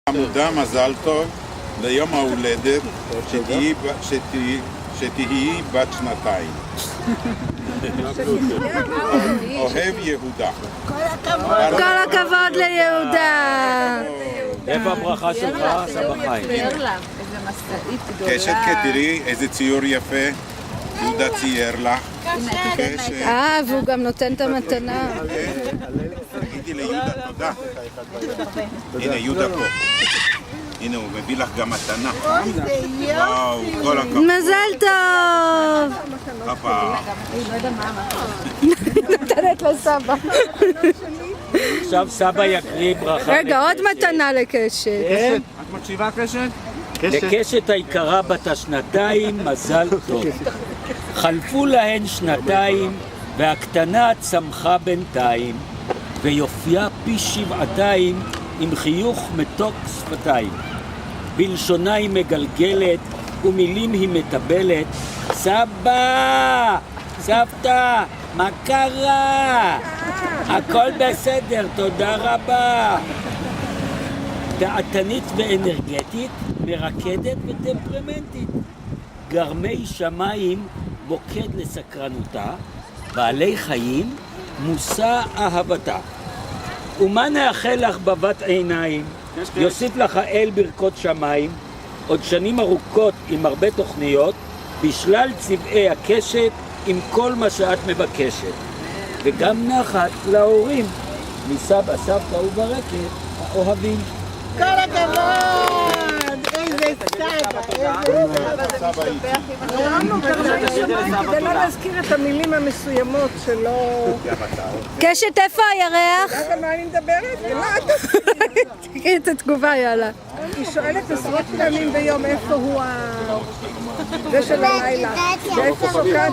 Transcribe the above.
חמודה, מזל טוב ליום ההולדת, שתהיי בת 2. אוהב יהודה. כל הכבוד ליהודה. איפה הברכה שלך? סבא חיים. קשת, תראי איזה ציור יפה יהודה צייר לך. והוא גם נותן את המתנה. תגידי ליהודה תודה. הנה יהודה פה. הנה הוא מביא לך גם מתנה. וואו, כל הכבוד. מזל טוב. פאפה. נותנת לסבא. עכשיו סבא יקריא ברכה. רגע, עוד מתנה לקשת. את מקשיבה קשת? לקשת היקרה בת השנתיים, מזל טוב. חלפו להן 2 והקטנה צמחה בינתיים, ויופייה פי 7 עם חיוך מתוק שפתיים. בלשונה היא מגלגלת ומילים היא מטבלת. סבא! סבתא! מה קרה? הכל בסדר, תודה רבה. דעתנית ואנרגטית, מרקדת וטמפרמנטית. גרמי שמיים מוקד לסקרנותה, בעלי חיים מושא אהבתה. ומה נאחל לך בבת עיניים, יוסיף לך האל ברכות שמיים, עוד שנים ארוכות עם הרבה תוכניות, בשלל צבעי הקשת עם כל מה שאת מבקשת. וגם נחת להורים, מסבא, סבתא וברקת האוהבים. כל הכבוד! איזה סבא! כדי לא להזכיר את המילים המסוימות שלא... קשת, איפה הירח? יודעת על מה אני מדברת? תקראי את התגובה, יאללה. היא שואלת עשרות פעמים ביום איפה הוא זה של הלילה. ואיפה שוקעת?